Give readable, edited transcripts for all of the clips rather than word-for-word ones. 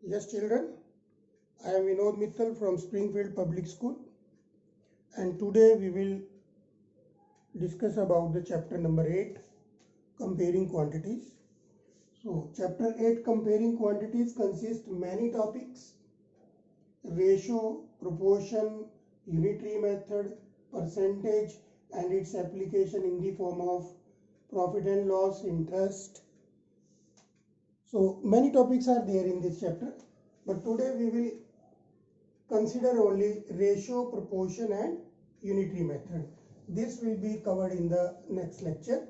Yes, children, I am Vinod Mittal from Springfield Public School, and today we will discuss about the chapter number 8, comparing quantities. So, chapter 8, comparing quantities consists many topics: ratio, proportion, unitary method, percentage, and its application in the form of profit and loss, interest. So, many topics are there in this chapter, but today we will consider only ratio, proportion and unitary method. This will be covered in the next lecture.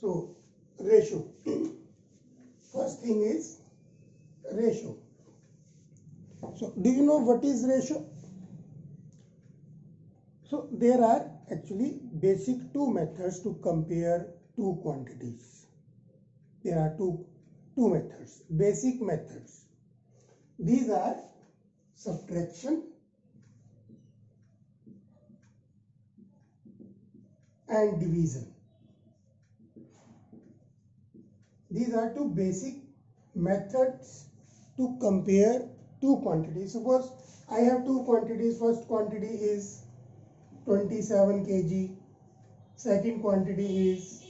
So, ratio. First thing is ratio. So, do you know what is ratio? So, there are actually basic two methods to compare two quantities. There are two methods, basic methods. These are subtraction and division. These are two basic methods to compare two quantities. Suppose I have two quantities. First quantity is 27 kg. Second quantity is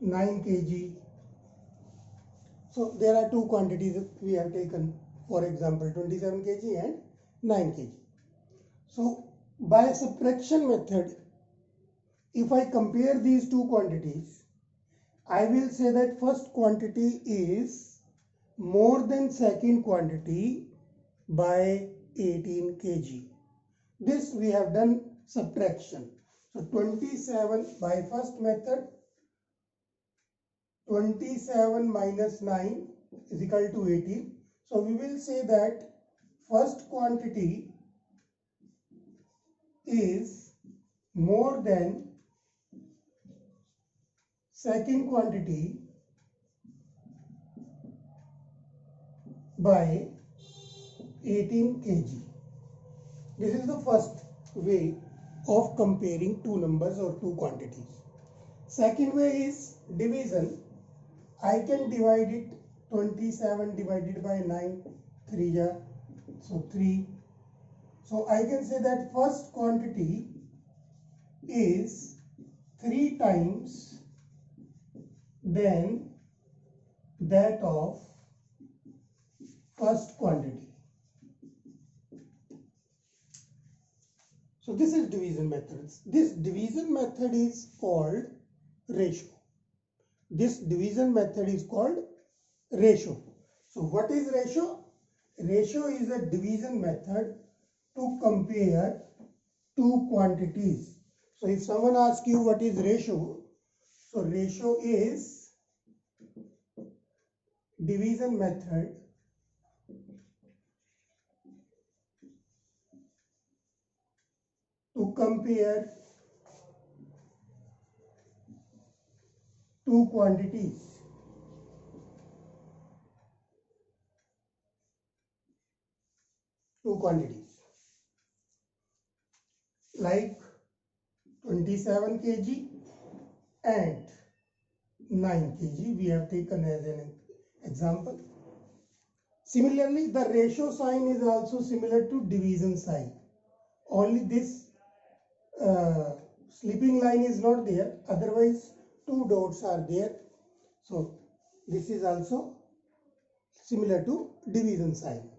9 kg. So there are two quantities we have taken. For example, 27 kg and 9 kg. So by subtraction method, if I compare these two quantities, I will say that first quantity is more than second quantity by 18 kg. This we have done subtraction. So 27 by first method, 27 minus 9 is equal to 18. So we will say that first quantity is more than second quantity by 18 kg. This is the first way of comparing two numbers or two quantities. Second way is division. I can divide it 27 divided by 9, 3 ja, so 3. So I can say that first quantity is 3 times than that of first quantity. So this is division method. This division method is called ratio. This division method is called ratio. So what is ratio? Ratio is a division method to compare two quantities. So if someone asks you what is ratio, so ratio is division method to compare two quantities. Two quantities like 27 kg and 9 kg we have taken as an example. Similarly, the ratio sign is also similar to division sign. Only this sleeping line is not there, otherwise two dots are there. So this is also similar to division sign.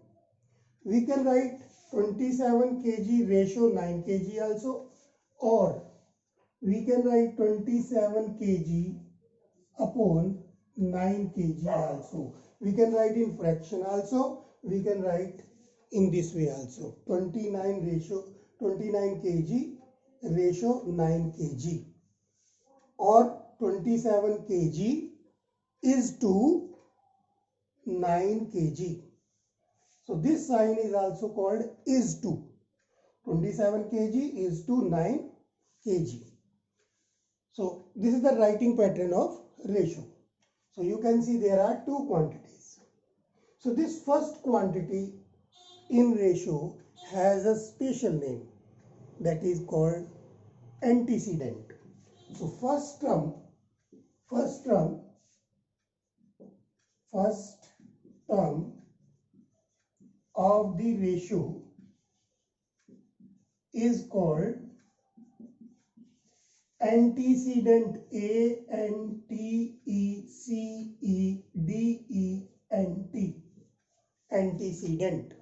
We can write 27 kg ratio 9 kg also, or we can write 27 kg upon 9 kg also. We can write in fraction also. We can write in this way also. 29 kg ratio 9 kg, or 27 kg is to 9 kg. So this sign is also called is to. 27 kg is to 9 kg. So this is the writing pattern of ratio. So you can see there are two quantities. So this first quantity in ratio has a special name that is called antecedent. So first term of the ratio is called antecedent. Antecedent. Antecedent.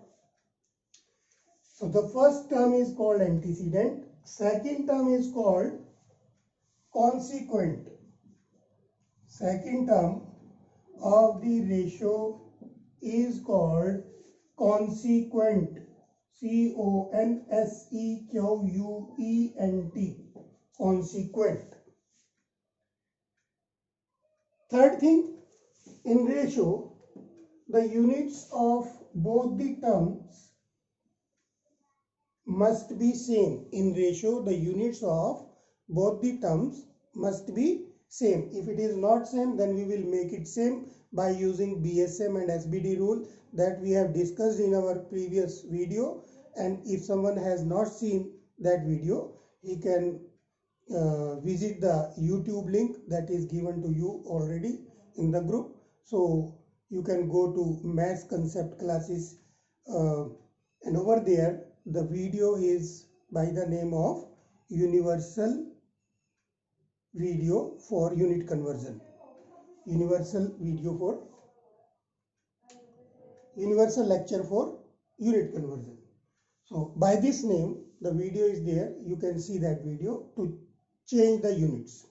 So the first term is called antecedent. Second term is called consequent. Second term of the ratio is called consequent. Consequent. Consequent. Third thing, in ratio, the units of both the terms must be same. In ratio, the units of both the terms must be same. If it is not same, then we will make it same by using BSM and SBD rule that we have discussed in our previous video. And if someone has not seen that video, he can visit the YouTube link that is given to you already in the group. So you can go to maths concept classes, and over there the video is by the name of universal video for unit conversion. Universal lecture for unit conversion. So by this name the video is there. You can see that video to change the units.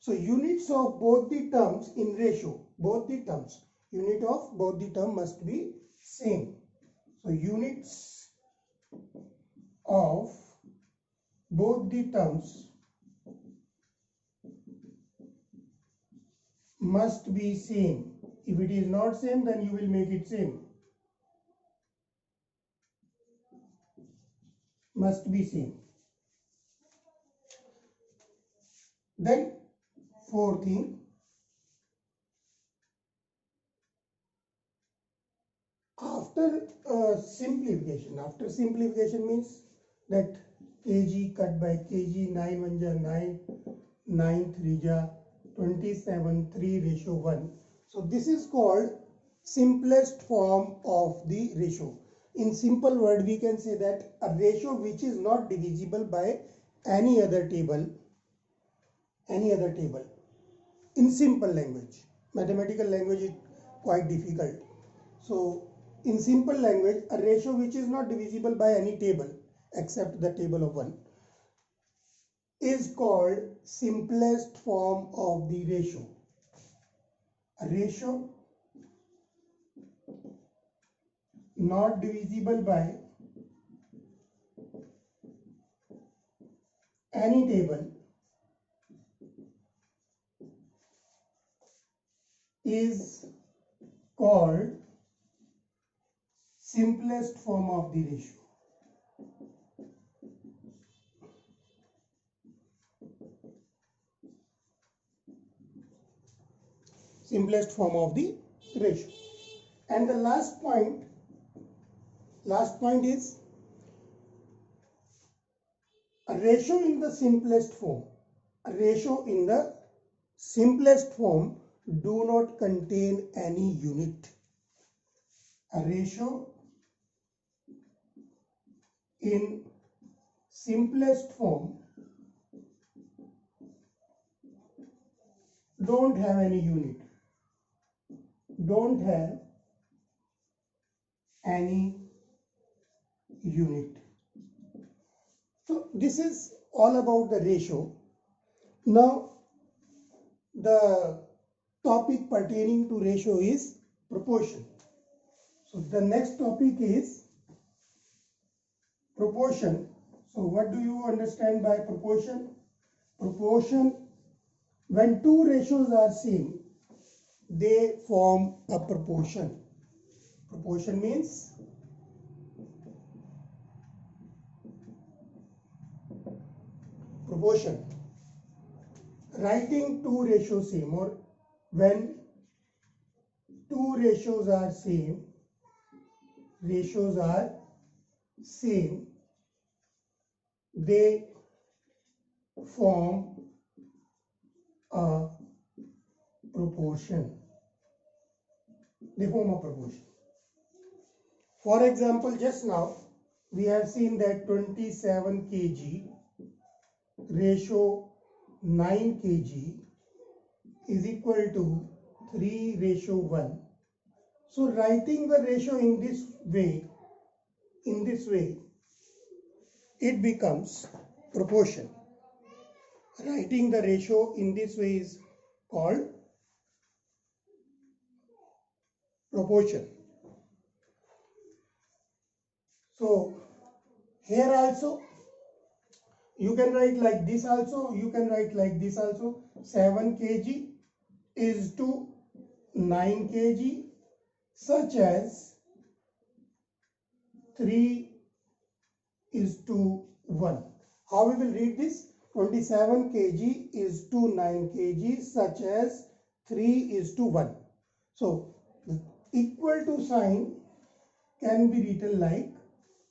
So units of both the terms in ratio, both the terms, unit of both the term must be same. So units of both the terms must be same. If it is not same, then you will make it same. Must be same. Then fourth thing, after simplification means that kg cut by kg, 9 1 ja 9, 9 3 ja 27, 3 ratio 1. So this is called simplest form of the ratio. In simple word, we can say that a ratio which is not divisible by any other table. In simple language. Mathematical language is quite difficult. So in simple language, a ratio which is not divisible by any table except the table of 1 is called simplest form of the ratio. A ratio not divisible by any table is called simplest form of the ratio. Simplest form of the ratio. And the last point is a ratio in the simplest form. A ratio in the simplest form do not contain any unit. A ratio in simplest form don't have any unit. Don't have any unit. So this is all about the ratio. Now the topic pertaining to ratio is proportion. So the next topic is proportion. So what do you understand by proportion? Proportion, when two ratios are same, they form a proportion. Proportion means proportion. Writing two ratios same, or when two ratios are same, they form a proportion. For example, just now we have seen that 27 kg ratio 9 kg is equal to 3:1. So writing the ratio in this way, it becomes proportion. Writing the ratio in this way is called proportion. So here also you can write like this also, you can write like this also. 7 kg is to 9 kg, such as 3:1. How we will read this? 27 kg is to 9 kg, such as 3:1. So the equal to sign can be written like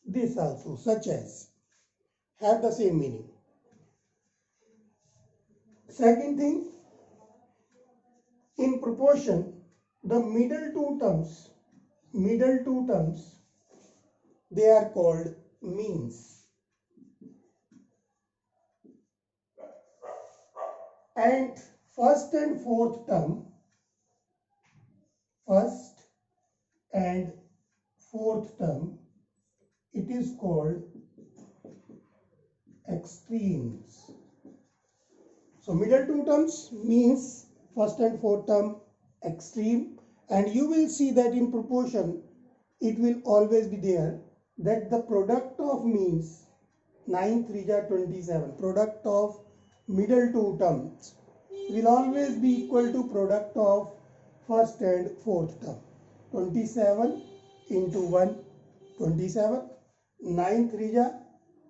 this also, such as, have the same meaning. Second thing, in proportion, the middle two terms, they are called means. And first and fourth term, it is called extremes. So middle two terms means, first and fourth term extreme, and you will see that in proportion it will always be there that the product of means 9 3 27, product of middle two terms will always be equal to product of first and fourth term. 27 into 1, 27, 9 3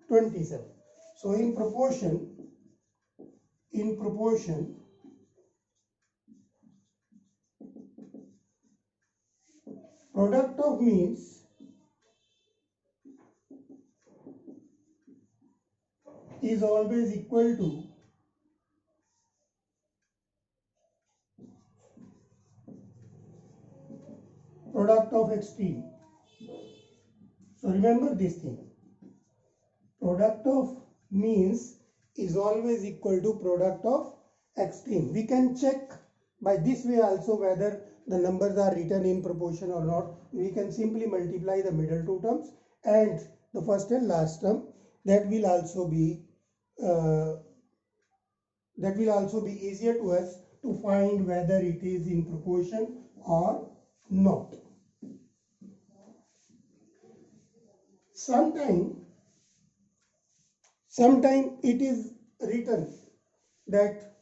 27. So in proportion, product of means is always equal to product of extreme. So remember this thing. Product of means is always equal to product of extreme. We can check by this way also whether the numbers are written in proportion or not. We can simply multiply the middle two terms and the first and last term. That will also be easier to us to find whether it is in proportion or not. Sometime it is written that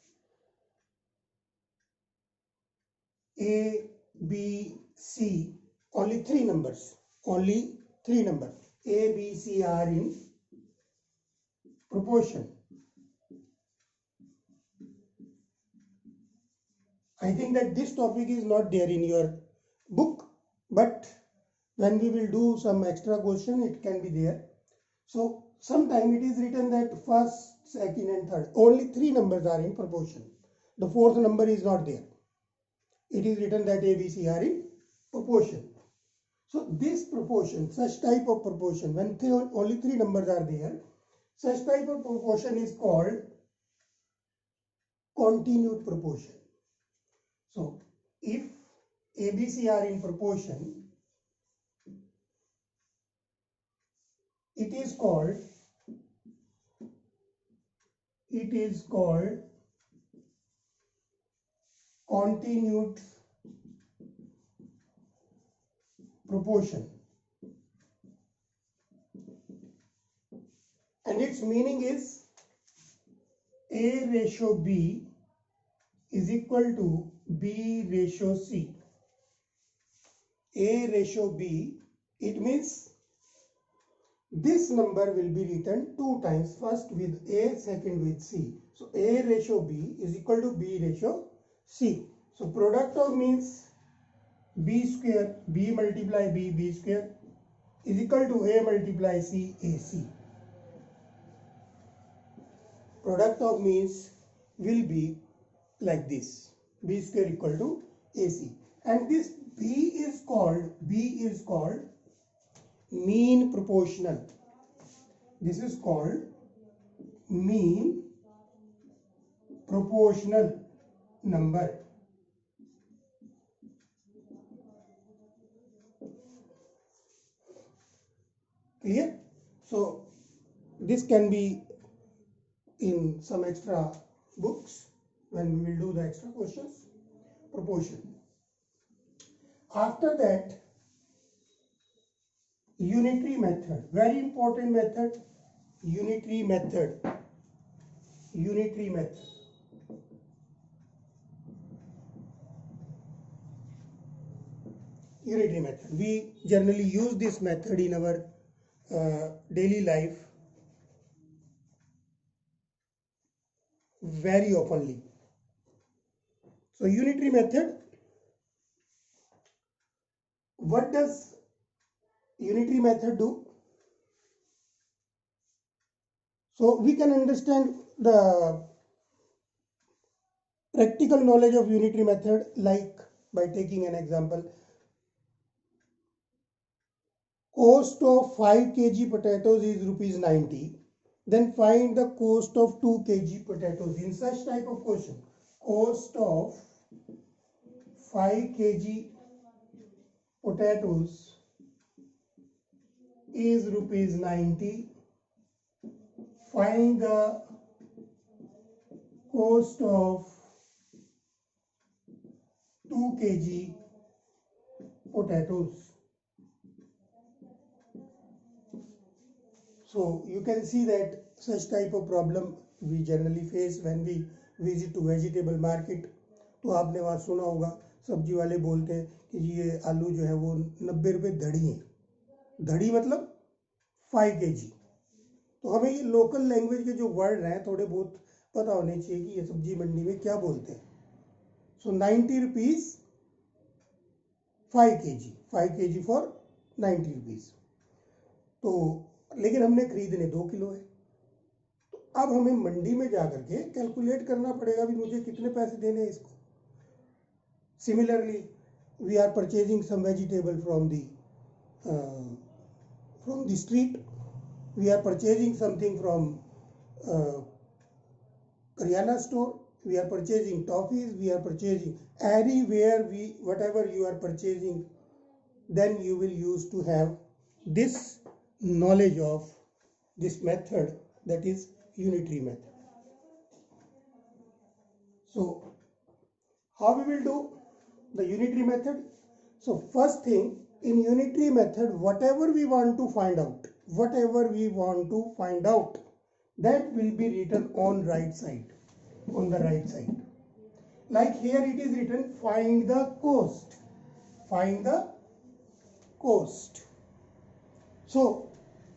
A, B, C, only three numbers, A, B, C are in proportion. I think that this topic is not there in your book, but when we will do some extra question, it can be there. So sometime it is written that first, second and third, only three numbers are in proportion. The fourth number is not there. It is written that A, B, C are in proportion. So this proportion, such type of proportion, when only three numbers are there, such type of proportion is called continued proportion. So if A, B, C are in proportion, it is called continued proportion, and its meaning is A ratio B is equal to B ratio C. A ratio B, it means this number will be written two times, first with A, second with C. So A ratio B is equal to B ratio C. So product of means B square, B multiply B, B square is equal to A multiply C, AC. Product of means will be like this, B square equal to AC. And this B is called mean proportional. This is called mean proportional number. Clear? So this can be in some extra books when we will do the extra questions. Proportion. After that, unitary method, very important method. Unitary method. Unitary method. Unitary method. We generally use this method in our daily life very oftenly. So unitary method, what does unitary method do? So we can understand the practical knowledge of unitary method like by taking an example. Cost of 5 kg potatoes is rupees 90. Then find the cost of 2 kg potatoes. In such type of question, cost of 5 kg potatoes is rupees 90. Find the cost of 2 kg potatoes. So you can see that such type of problem we generally face when we visit to vegetable market. तो आपने बात सुना होगा सब्जी वाले बोलते हैं कि ये आलू जो है वो 90 रुपये धड़ी है. धड़ी मतलब 5 kg. तो हमें ये लोकल लैंग्वेज के जो वर्ड हैं थोड़े बहुत पता होने चाहिए कि ये सब्जी मंडी में क्या बोलते हैं. सो 90 rupees 5 kg. 5 kg for 90 rupees. तो लेकिन हमने खरीदने 2 किलो है. तो अब हमें मंडी में जाकर के कैलकुलेट करना पड़ेगा भी मुझे कितने पैसे देने हैं इसको. Similarly, we are purchasing some vegetable from the street. We are purchasing something from Karyana store. We are purchasing toffees. We are purchasing anywhere. Whatever you are purchasing, then you will use to have this knowledge of this method, that is unitary method. So how we will do the unitary method? So first thing, in unitary method, whatever we want to find out, that will be written on the right side. Like here it is written, find the cost. So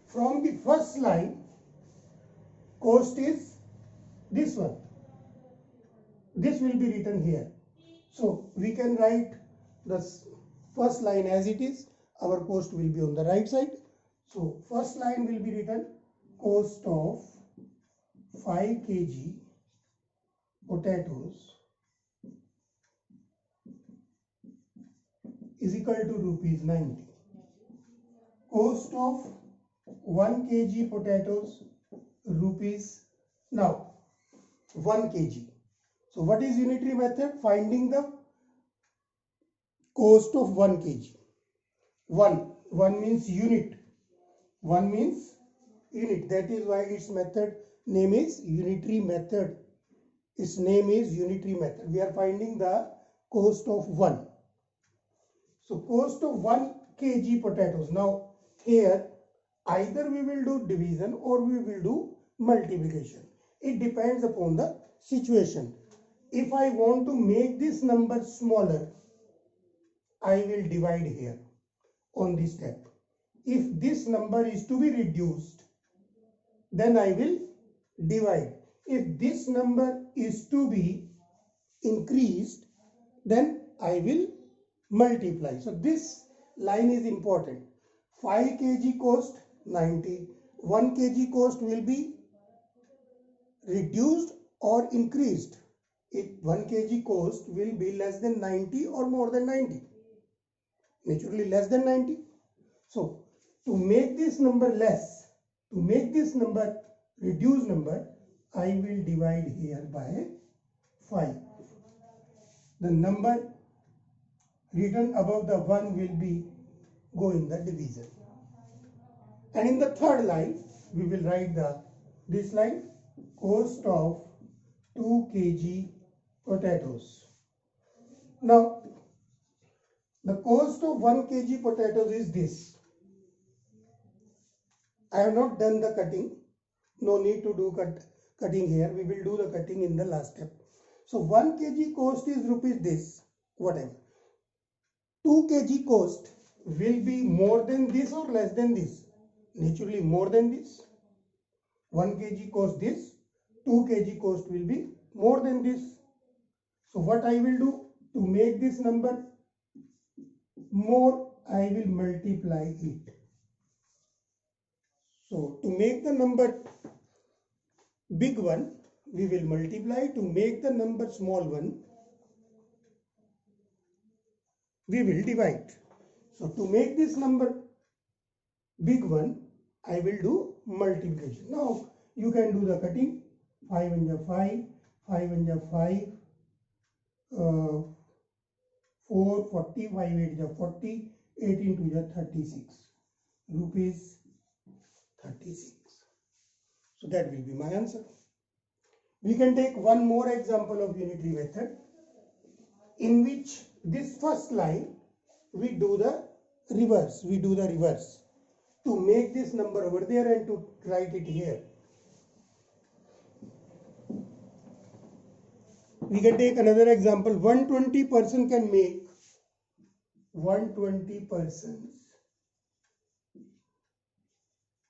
from the first line, cost is this one. This will be written here. So we can write the first line as it is. Our cost will be on the right side. So first line will be written, cost of 5 kg potatoes is equal to rupees 90. Cost of 1 kg potatoes rupees, now 1 kg. So what is unitary method? Finding the cost of 1 kg. 1 means unit. 1 means unit. That is why its method name is unitary method. Its name is unitary method. We are finding the cost of 1. So cost of 1 kg potatoes. Now here either we will do division or we will do multiplication. It depends upon the situation. If I want to make this number smaller, I will divide here on this step. If this number is to be reduced, then I will divide. If this number is to be increased, then I will multiply. So this line is important. 5 kg cost 90. 1 kg cost will be reduced or increased. If 1 kg cost will be less than 90 or more than 90. Naturally less than 90. So to make this number less, to make this number reduced number, I will divide here by 5. The number written above the 1 will be go in the division. And in the third line, we will write this line, cost of 2 kg potatoes. Now, the cost of 1 kg potatoes is this. I have not done the cutting. No need to do cutting here. We will do the cutting in the last step. So 1 kg cost is rupees this, whatever. 2 kg cost will be more than this or less than this? Naturally more than this. 1 kg cost this, 2 kg cost will be more than this. So what I will do to make this number more, I will multiply it. So to make the number big one, we will multiply. To make the number small one, we will divide. So to make this number big one, I will do multiplication. Now you can do the cutting. 5 and 5, 5 and 5, 4, 40, 5 8 40, 18 to 36, rupees 36. So that will be my answer. We can take one more example of unitary method, in which this first line we do the reverse. We do the reverse to make this number over there and to write it here. We can take another example. 120 person can make 120 persons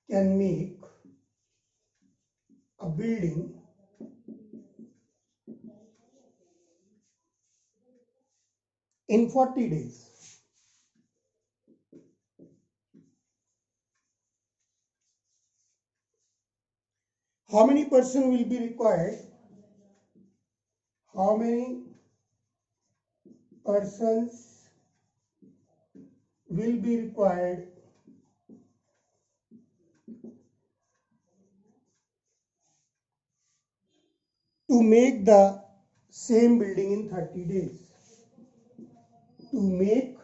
can make a building in 40 days. How many persons will be required? How many persons will be required to make the same building in 30 days? To make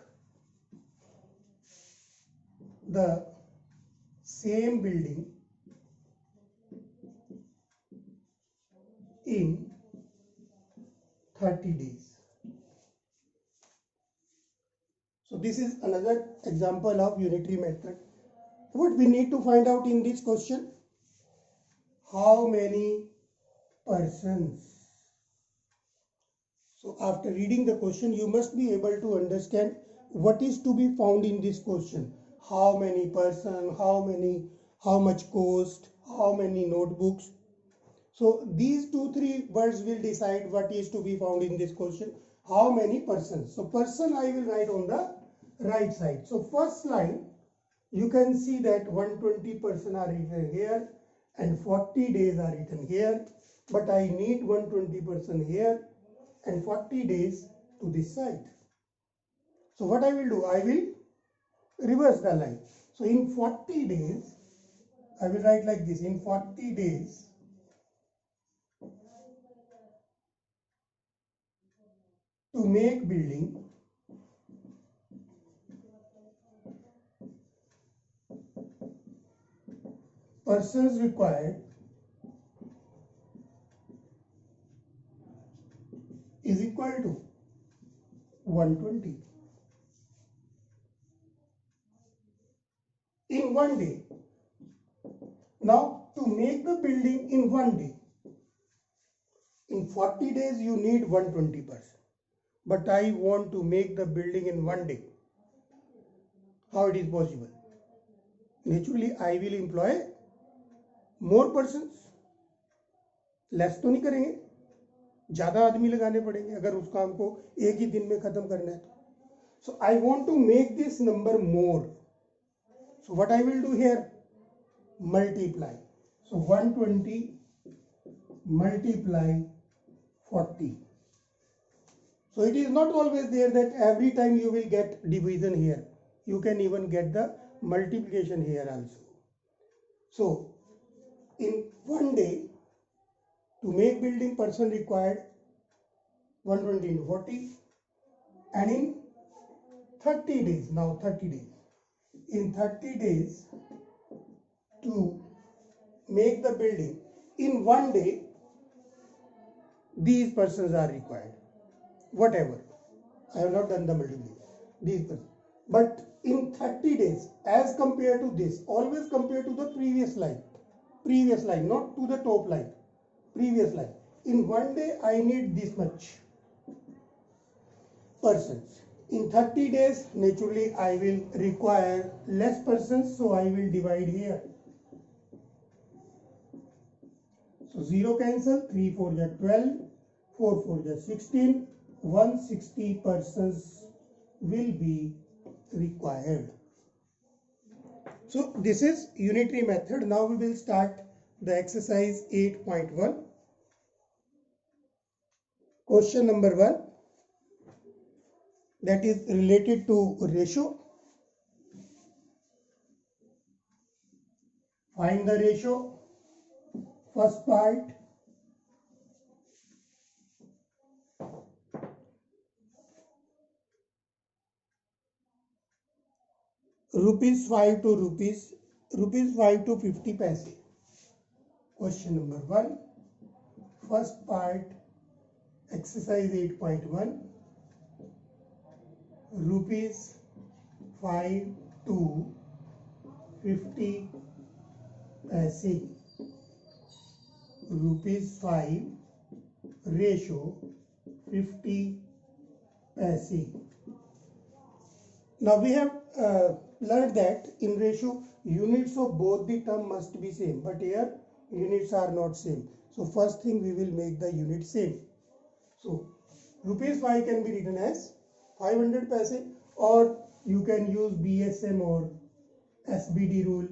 the same building in 30 days. So this is another example of unitary method. What we need to find out in this question? How many persons? So after reading the question, you must be able to understand what is to be found in this question. How many persons, how much cost, how many notebooks. So these 2-3 words will decide what is to be found in this question. How many persons? So person I will write on the right side. So first line, you can see that 120 persons are written here and 40 days are written here. But I need 120 persons here and 40 days to this side. So what I will do? I will reverse the line. So in 40 days, I will write like this. In 40 days, to make building, persons required is equal to 120. In 1 day. Now to make the building in 1 day, in 40 days you need 120 persons. But I want to make the building in 1 day. How it is possible? Naturally, I will employ more persons. Less तो नहीं करेंगे, ज़्यादा आदमी लगाने पड़ेंगे अगर उस काम को एक ही दिन में ख़त्म करना है तो. So I want to make this number more. So what I will do here? Multiply. So 120 multiply 40. So it is not always there that every time you will get division here. You can even get the multiplication here also. So in one day, to make building, person required 120 into 40, and in 30 days, now 30 days, in 30 days to make the building, in one day these persons are required, whatever, I have not done the multiplication, these persons. But in 30 days, as compared to this, always compare to the previous line, not to the top line, previous line. In one day I need this much persons. In 30 days, naturally I will require less persons, so I will divide here. So 0 cancel, 3 4 is 12, 4 4 is 16, 160 persons will be required. So this is unitary method. Now we will start the exercise 8.1. Question number 1, that is related to ratio. Find the ratio. First part, rupees 5 to 50 paise. Question number 1, first part, exercise 8.1, rupees 5 to 50 paise, rupees 5 ratio 50 paise. Now we have learned that in ratio units of both the term must be same, but here units are not same. So first thing we will make the unit same. So rupees 5 can be written as 500 paise, or you can use BSM or SBD rule.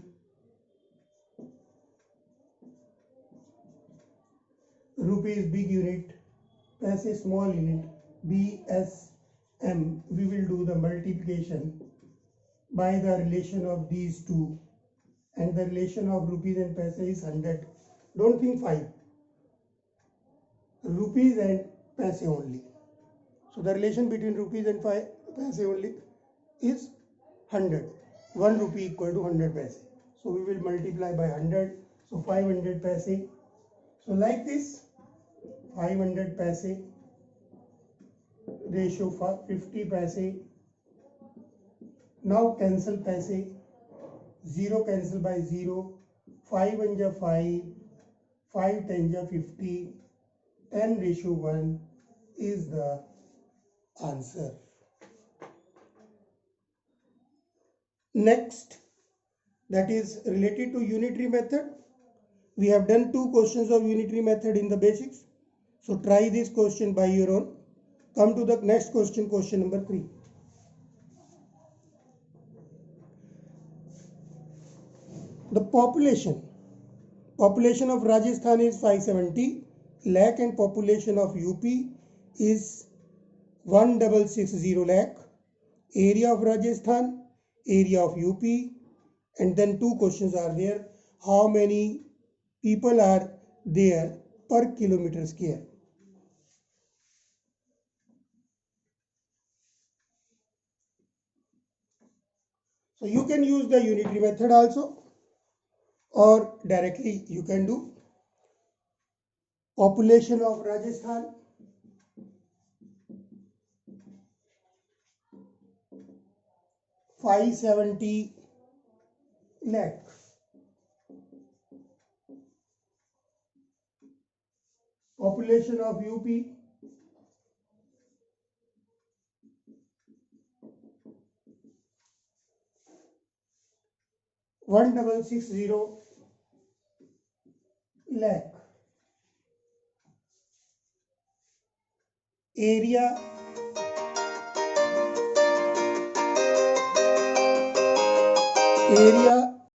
Rupees big unit, paise small unit, BSM. We will do the multiplication by the relation of these two, and the relation of rupees and paise is 100. Don't think 5. Rupees and paise only. So the relation between rupees and paise only is 100. 1 rupee equal to 100 paise. So we will multiply by 100. So 500 paise. So like this, 500 paise ratio for 50 paise. Now cancel paise. 0 cancel by 0. 5 1 ja 5. 5 10 ja 50. 10 ratio 1 is the answer. Next, that is related to unitary method. We have done 2 questions of unitary method in the basics. So try this question by your own. Come to the next question, question number 3. The population of Rajasthan is 570 lakh and population of UP is 1660 lakh. Area of Rajasthan, area of UP, and then 2 questions are there. How many people are there per kilometer square? So you can use the unitary method also, or directly you can do population of Rajasthan, $570 lakh. Population of UP, 1660 lakh. Area